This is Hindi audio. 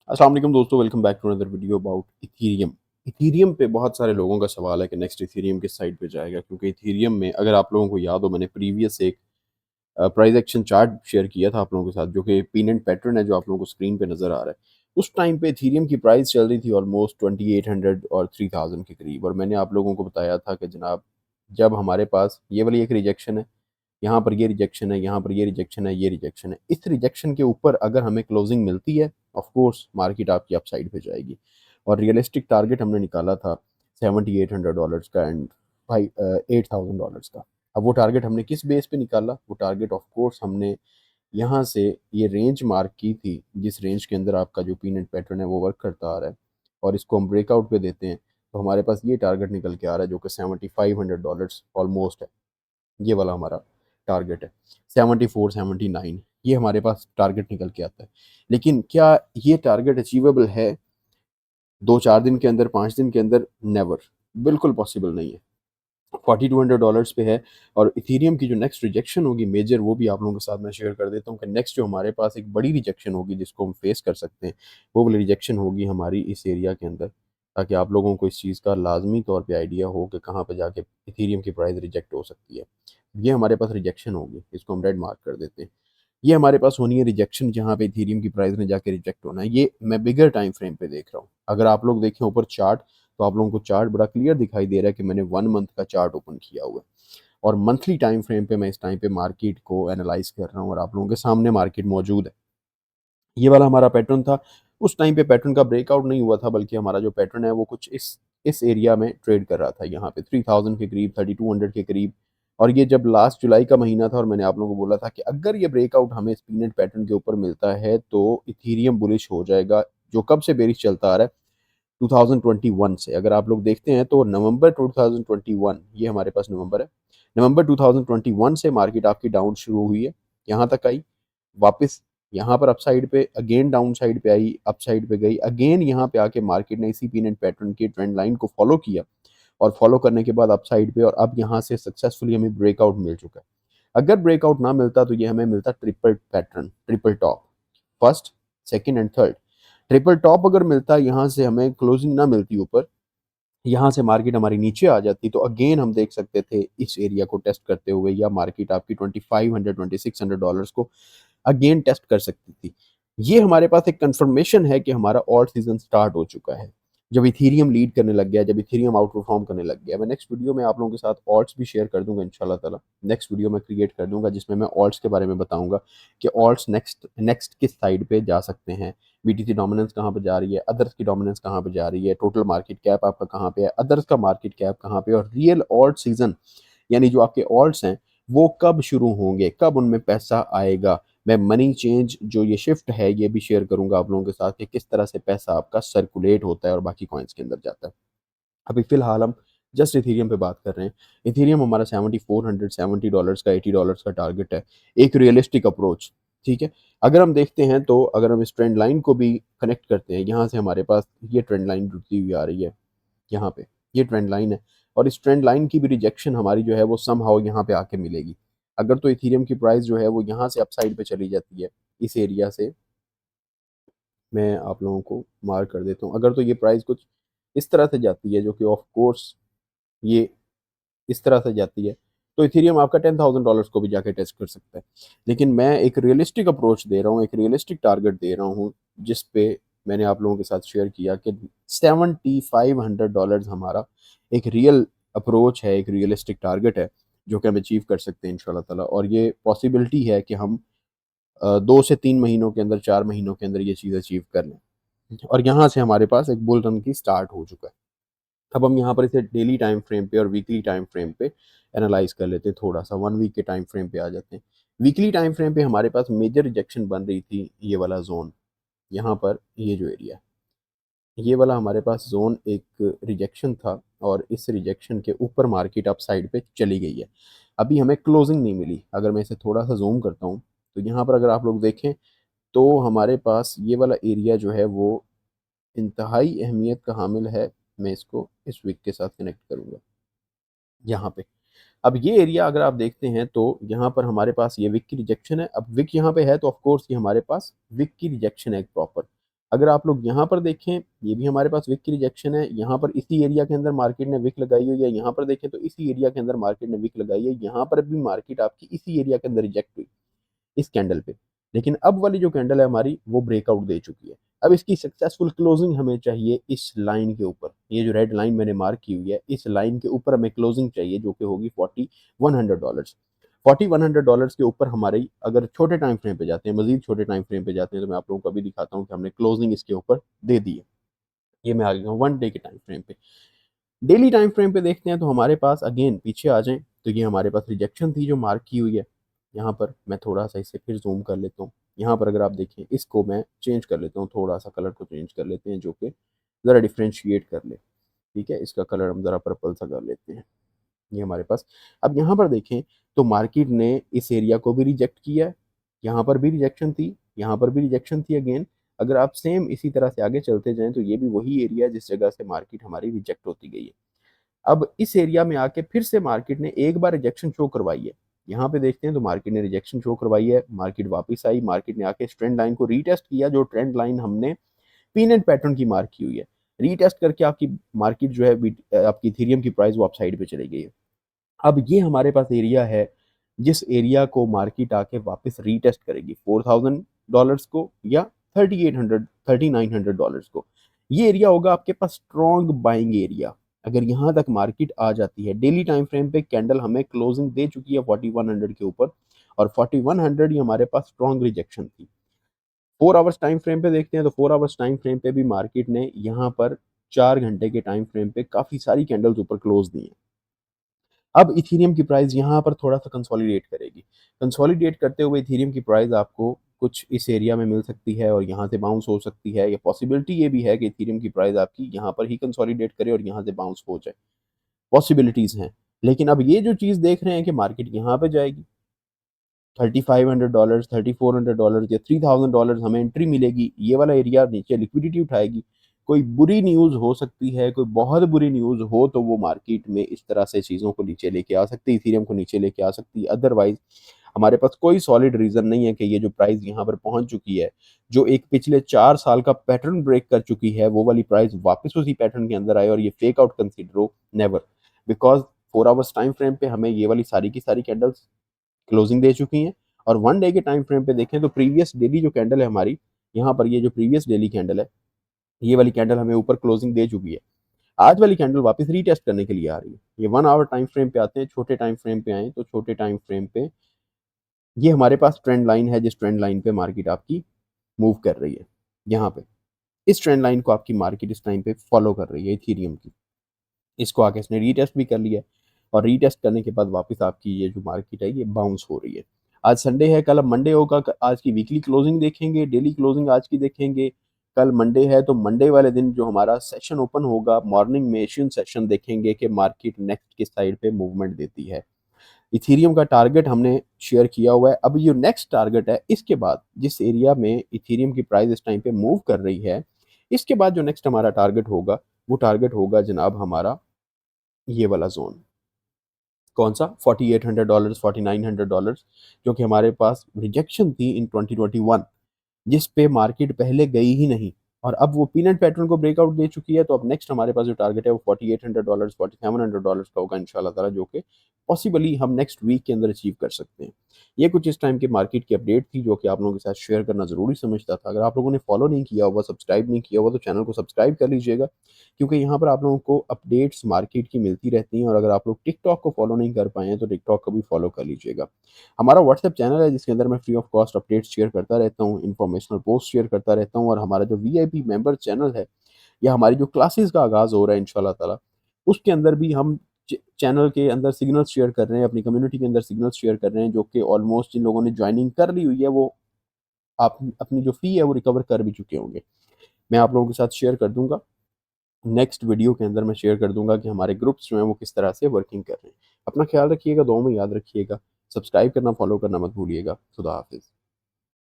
अस्सलाम वालेकुम दोस्तों, welcome back to another video about Ethereum. Ethereum पे बहुत सारे लोगों का सवाल है कि नेक्स्ट इथीरियम किस साइड पे जाएगा, क्योंकि इथीरियम में अगर आप लोगों को याद हो, मैंने प्रीवियस एक प्राइस एक्शन चार्ट शेयर किया था आप लोगों के साथ, जो कि पिन एंड पैटर्न है जो आप लोगों को स्क्रीन पे नज़र आ रहा है। उस टाइम पे इथीरियम की प्राइस चल रही थी ऑलमोस्ट 2800 और 3000 के करीब, और मैंने आप लोगों को बताया था कि जनाब, जब हमारे पास ये वाली एक रिजेक्शन है, यहाँ पर ये रिजेक्शन है, यहाँ पर ये रिजेक्शन है, ये रिजेक्शन है, इस रिजेक्शन के ऊपर अगर हमें क्लोजिंग मिलती है, ऑफ कोर्स मार्केट आपकी अपसाइड पे जाएगी। और रियलिस्टिक टारगेट हमने निकाला था $7800 का एंड भाई $8000 का। अब वो टारगेट हमने किस बेस पे निकाला? वो टारगेट ऑफ कोर्स हमने यहाँ से ये रेंज मार्क की थी, जिस रेंज के अंदर आपका जो पीनट पैटर्न है वो वर्क करता आ रहा है, और इसको हम ब्रेकआउट पे देते हैं तो हमारे पास ये टारगेट निकल के आ रहा है, जो कि $7500 ऑलमोस्ट है। ये वाला हमारा टारगेट है। 74 79 ये हमारे पास टारगेट निकल के आता है। लेकिन क्या ये टारगेट अचीवेबल है 2-4 दिन के अंदर, 5 दिन के अंदर? नेवर, बिल्कुल पॉसिबल नहीं है। $4200 पे है। और इथीरियम की जो नेक्स्ट रिजेक्शन होगी मेजर, वो भी आप लोगों के साथ मैं शेयर कर देता हूँ कि नेक्स्ट जो हमारे पास एक बड़ी रिजेक्शन होगी जिसको हम फेस कर सकते हैं, वो वाली रिजेक्शन होगी हमारी इस एरिया के अंदर, ताकि आप लोगों को इस चीज़ का लाजमी तौर पे आइडिया हो कि कहाँ पे जाके इथीरियम की प्राइस रिजेक्ट हो सकती है। ये हमारे पास रिजेक्शन होगी, इसको हम रेड मार्क कर देते हैं। ये हमारे पास होनी है रिजेक्शन, जहाँ पे इथेरियम की प्राइस ने जाके रिजेक्ट होना है। ये मैं बिगर टाइम फ्रेम पे देख रहा हूँ। अगर आप लोग देखें ऊपर चार्ट, तो आप लोगों को चार्ट बड़ा क्लियर दिखाई दे रहा है कि मैंने 1 मंथ का चार्ट ओपन किया हुआ है, और मंथली टाइम फ्रेम पे मैं इस टाइम पे मार्केट को एनालाइज कर रहा हूँ, और आप लोगों के सामने मार्केट मौजूद है। ये वाला हमारा पैटर्न था। उस टाइम पे पैटर्न का ब्रेकआउट नहीं हुआ था, बल्कि हमारा जो पैटर्न है वो कुछ इस एरिया में ट्रेड कर रहा था, यहाँ पे 3000 के करीब, 3200 के करीब। और ये जब लास्ट जुलाई का महीना था, और मैंने आप लोगों को बोला था कि अगर ये ब्रेकआउट हमें स्पिनेट पैटर्न के ऊपर मिलता है तो इथीरियम बुलिश हो जाएगा, जो कब से बेरिश चलता आ रहा है, 2021 से। अगर आप लोग देखते हैं तो नवंबर 2021, ये हमारे पास नवंबर है, नवंबर 2021 से मार्केट आपकी डाउन शुरू हुई है, यहाँ तक आई, वापस यहाँ पर अपसाइड पे, अगेन डाउन साइड पे आई, अपसाइड पे गई, अगेन यहाँ पे आके मार्केट ने इसी पीनट पैटर्न के ट्रेंड लाइन को फॉलो किया, और फॉलो करने के बाद अपसाइड पे, और अब यहाँ से सक्सेसफुली हमें ब्रेकआउट मिल चुका है। अगर ब्रेकआउट ना मिलता तो ये हमें मिलता triple pattern, triple top, first, second and third. Triple top अगर मिलता, यहाँ से हमें क्लोजिंग ना मिलती ऊपर, यहाँ से मार्केट हमारी नीचे आ जाती, तो अगेन हम देख सकते थे इस एरिया को टेस्ट करते हुए, या मार्केट आपकी 2500 $2600 को अगेन टेस्ट कर सकती थी। ये हमारे पास एक कंफर्मेशन है कि हमारा ऑल्ट सीजन स्टार्ट हो चुका है। जब इथीरियम लीड करने लग गया, जब इथीरियम आउट परफॉर्म करने लग गया, मैं नेक्स्ट वीडियो में आप लोगों के साथ ऑल्ट्स भी शेयर कर दूंगा इंशाल्लाह ताला। नेक्स्ट वीडियो में क्रिएट कर दूंगा जिसमें मैं ऑल्ट्स के बारे में बताऊंगा कि ऑल्ट्स नेक्स्ट नेक्स्ट किस साइड पे जा सकते हैं, बीटीसी डोमिनेंस कहाँ पे जा रही है, अदर्स की डोमिनेंस कहाँ पे जा रही है, टोटल मार्केट कैप आपका कहाँ पे है, अदर्स का मार्केट कैप कहाँ पे, और रियल ऑल्ट सीजन यानी जो आपके ऑल्ट्स हैं वो कब शुरू होंगे, कब उनमें पैसा आएगा। मैं मनी चेंज जो ये शिफ्ट है ये भी शेयर करूंगा आप लोगों के साथ कि किस तरह से पैसा आपका सर्कुलेट होता है और बाकी कॉइन्स के अंदर जाता है। अभी फिलहाल हम जस्ट इथेरियम पे बात कर रहे हैं। इथेरियम हमारा 7470 डॉलर्स का, $80 का टारगेट है, एक रियलिस्टिक अप्रोच। ठीक है, अगर हम देखते हैं तो अगर हम इस ट्रेंड लाइन को भी कनेक्ट करते हैं, यहाँ से हमारे पास ये ट्रेंड लाइन जुड़ती हुई आ रही है, यहाँ पे ये ट्रेंड लाइन है, और इस ट्रेंड लाइन की भी रिजेक्शन हमारी जो है वो समहाउ यहाँ पे आके मिलेगी। अगर तो इथेरियम की प्राइस जो है वो यहाँ से अपसाइड पे चली जाती है, इस एरिया से मैं आप लोगों को मार्क कर देता हूँ, अगर तो ये प्राइस कुछ इस तरह से जाती है, जो कि ऑफ कोर्स ये इस तरह से जाती है, तो इथेरियम आपका $10,000 को भी जाके टेस्ट कर सकता है। लेकिन मैं एक रियलिस्टिक अप्रोच दे रहा हूँ, एक रियलिस्टिक टारगेट दे रहा हूँ, जिस पे मैंने आप लोगों के साथ शेयर किया कि $7,500 हमारा एक रियल अप्रोच है, एक रियलिस्टिक टारगेट है, जो कि हम अचीव कर सकते हैं इंशाल्लाह ताला। और ये पॉसिबिलिटी है कि हम 2 से 3 महीनों के अंदर, 4 महीनों के अंदर ये चीज़ अचीव कर लें। और यहाँ से हमारे पास एक बुल रन की स्टार्ट हो चुका है। अब हम यहाँ पर इसे डेली टाइम फ्रेम पे और वीकली टाइम फ्रेम पे एनालाइज कर लेते हैं, थोड़ा सा 1 वीक के टाइम फ्रेम पे आ जाते हैं। वीकली टाइम फ्रेम पे हमारे पास मेजर रिजेक्शन बन रही थी, ये वाला जोन, यहाँ पर ये जो एरिया, ये वाला हमारे पास जोन एक रिजेक्शन था, और इस रिजेक्शन के ऊपर मार्केट अप साइड पे चली गई है। अभी हमें क्लोजिंग नहीं मिली। अगर मैं इसे थोड़ा सा जूम करता हूँ, तो यहाँ पर अगर आप लोग देखें तो हमारे पास ये वाला एरिया जो है वो इंतहाई अहमियत का हामिल है। मैं इसको इस विक के साथ कनेक्ट करूँगा यहाँ पे। अब ये एरिया अगर आप देखते हैं तो यहाँ पर हमारे पास ये विक की रिजेक्शन है। अब विक यहाँ पे है तो ऑफ कोर्स ये हमारे पास विक की रिजेक्शन है एक प्रॉपर। अगर आप लोग यहाँ पर देखें, ये भी हमारे पास विक की रिजेक्शन है, यहाँ पर इसी एरिया के अंदर मार्केट ने विक लगाई हुई है, यहाँ पर देखें तो इसी एरिया के अंदर मार्केट ने विक लगाई है, यहाँ पर भी मार्केट आपकी इसी एरिया के अंदर रिजेक्ट हुई इस कैंडल पे। लेकिन अब वाली जो कैंडल है हमारी वो ब्रेकआउट दे चुकी है। अब इसकी सक्सेसफुल क्लोजिंग हमें चाहिए इस लाइन के ऊपर, ये जो रेड लाइन मैंने मार्क की हुई है इस लाइन के ऊपर हमें क्लोजिंग चाहिए, जो कि होगी $4100। $4100 के ऊपर हमारी अगर छोटे टाइम फ्रेम पे जाते हैं, मजीद छोटे टाइम फ्रेम पे जाते हैं, तो मैं आप लोगों को अभी दिखाता हूँ कि हमने क्लोजिंग इसके ऊपर दे दी है। ये मैं आ गया हूँ 1 डे के टाइम फ्रेम पे। डेली टाइम फ्रेम पे देखते हैं तो हमारे पास अगेन पीछे आ जाएं तो ये हमारे पास रिजेक्शन थी जो मार्क की हुई है। यहाँ पर मैं थोड़ा सा इसे फिर जूम कर लेता हूँ। यहाँ पर अगर आप देखें, इसको मैं चेंज कर लेता हूँ, थोड़ा सा कलर को चेंज कर लेते हैं जो कि ज़रा डिफ्रेंशिएट कर ले। ठीक है, इसका कलर हम ज़रा पर्पल सा कर लेते हैं। ये हमारे पास, अब यहाँ पर देखें तो मार्केट ने इस एरिया को भी रिजेक्ट किया है, यहाँ पर भी रिजेक्शन थी, यहाँ पर भी रिजेक्शन थी अगेन। अगर आप सेम इसी तरह से आगे चलते जाएं तो ये भी वही एरिया है जिस जगह से मार्केट हमारी रिजेक्ट होती गई है। अब इस एरिया में आके फिर से मार्केट ने एक बार रिजेक्शन शो करवाई है। यहाँ पे देखते हैं तो मार्केट ने रिजेक्शन शो करवाई है, मार्केट वापस आई, मार्केट ने आके ट्रेंड लाइन को रीटेस्ट किया, जो ट्रेंड लाइन हमने पिन एंड पैटर्न की मार्क की हुई है। रीटेस्ट करके आपकी मार्केट जो है आपकी इथेरियम की प्राइस वो अपसाइड पे चली गई है। अब ये हमारे पास एरिया है जिस एरिया को मार्केट आके वापस रीटेस्ट करेगी $4000 को या 3900 को। ये एरिया होगा आपके पास स्ट्रॉन्ग बाइंग एरिया। अगर यहाँ तक मार्केट आ जाती है, डेली टाइम फ्रेम पे कैंडल हमें क्लोजिंग दे चुकी है 4100 के ऊपर, और 4100 ये हमारे पास स्ट्रॉन्ग रिजेक्शन थी। 4 आवर्स टाइम फ्रेम पे देखते हैं तो 4 आवर्स टाइम फ्रेम पे भी मार्केट ने यहाँ पर 4 घंटे के टाइम फ्रेम पे काफी सारी कैंडल्स ऊपर क्लोज दी हैं। अब इथेरियम की प्राइस यहाँ पर थोड़ा सा कंसोलिडेट करेगी। कंसोलिडेट करते हुए इथेरियम की प्राइस आपको कुछ इस एरिया में मिल सकती है और यहाँ से बाउंस हो सकती है, या पॉसिबिलिटी ये भी है कि इथेरियम की प्राइस आपकी यहाँ पर ही कंसोलिडेट करे और यहाँ से बाउंस हो जाए। पॉसिबिलिटीज हैं। लेकिन अब ये जो चीज़ देख रहे हैं कि मार्केट यहाँ पे जाएगी, $3500, $3400 या $3000 हमें एंट्री मिलेगी, ये वाला एरिया नीचे लिक्विडिटी उठाएगी। कोई बुरी न्यूज़ हो सकती है, कोई बहुत बुरी न्यूज़ हो तो वो मार्केट में इस तरह से चीज़ों को नीचे लेके आ सकती है, इथेरियम को नीचे लेके आ सकती है। अदरवाइज हमारे पास कोई सॉलिड रीज़न नहीं है कि ये जो प्राइस यहाँ पर पहुंच चुकी है, जो एक पिछले 4 साल का पैटर्न ब्रेक कर चुकी है, वो वाली प्राइस वापस उसी पैटर्न के अंदर आए और ये फेक आउट कंसिडर हो, never. Because 4 hours time frame पे हमें ये वाली सारी की सारी कैंडल्स क्लोजिंग दे चुकी हैं। और 1 डे के टाइम फ्रेम पे देखें तो प्रीवियस डेली जो कैंडल है हमारी, यहाँ पर ये जो प्रीवियस डेली कैंडल है, ये वाली कैंडल हमें ऊपर क्लोजिंग दे चुकी है। आज वाली कैंडल वापस रीटेस्ट करने के लिए आ रही है। ये 1 आवर टाइम फ्रेम पे आते हैं, छोटे टाइम फ्रेम पे आए तो छोटे टाइम फ्रेम पे ये हमारे पास ट्रेंड लाइन है, जिस ट्रेंड लाइन पे मार्केट आपकी मूव कर रही है। यहाँ पे इस ट्रेंड लाइन को आपकी मार्केट इस टाइम पे फॉलो कर रही है इथेरियम की। इसको आके इसने रीटेस्ट भी कर लिया है, और रीटेस्ट करने के बाद वापस आपकी ये जो मार्केट है ये बाउंस हो रही है। आज संडे है, कल अब मंडे होगा, आज की वीकली क्लोजिंग देखेंगे, डेली क्लोजिंग आज की देखेंगे। कल मंडे है तो मंडे वाले दिन जो हमारा सेशन ओपन होगा मॉर्निंग में, एशियन सेशन देखेंगे कि मार्केट नेक्स्ट किस साइड पे मूवमेंट देती है। इथेरियम का टारगेट हमने शेयर किया हुआ है। अब ये नेक्स्ट टारगेट है, इसके बाद जिस एरिया में इथेरियम की प्राइस इस टाइम पे मूव कर रही है, इसके बाद जो नेक्स्ट हमारा टारगेट होगा वो टारगेट होगा जनाब हमारा ये वाला जोन। कौन सा? $4800, $4900, जो कि हमारे पास रिजेक्शन थी इन 2021, जिस पे मार्केट पहले गई ही नहीं, और अब वो पीनट पैटर्न को ब्रेकआउट दे चुकी है। तो अब नेक्स्ट हमारे पास जो टारगेट है वो $4800, $4700 का होगा इंशाल्लाह ताला, जो कि पॉसिबली हम नेक्स्ट वीक के अंदर अचीव कर सकते हैं। ये कुछ इस टाइम के मार्केट की अपडेट थी जो कि आप लोगों के साथ शेयर करना ज़रूरी समझता था। अगर आप लोगों ने फॉलो नहीं किया हुआ, सब्सक्राइब नहीं किया हुआ, तो चैनल को सब्सक्राइब कर लीजिएगा, क्योंकि यहाँ पर आप लोगों को अपडेट्स मार्केट की मिलती रहती हैं। और अगर आप लोग टिकटॉक को फॉलो नहीं कर पाए हैं तो टिकटॉक को भी फॉलो कर लीजिएगा। हमारा व्हाट्सएप चैनल है जिसके अंदर मैं free of cost updates share करता रहता हूँ, इन्फॉर्मेशनल पोस्ट शेयर करता रहता हूँ। और हमारा जो वीआईपी मेंबर चैनल है, या हमारी जो क्लासेस का आगाज़ हो रहा है इंशाल्लाह ताला, उसके अंदर भी हम चैनल के अंदर सिग्नल्स शेयर कर रहे हैं, अपनी कम्युनिटी के अंदर सिग्नल्स शेयर कर रहे हैं, जो कि ऑलमोस्ट जिन लोगों ने ज्वाइनिंग कर ली हुई है वो आप अपनी जो फ़ी है वो रिकवर कर भी चुके होंगे। मैं आप लोगों के साथ शेयर कर दूंगा, नेक्स्ट वीडियो के अंदर मैं शेयर कर दूंगा कि हमारे ग्रुप्स जो हैं वो किस तरह से वर्किंग कर रहे हैं। अपना ख्याल रखिएगा, दुआ में याद रखिएगा, सब्सक्राइब करना, फॉलो करना मत भूलिएगा। खुदा हाफिज़।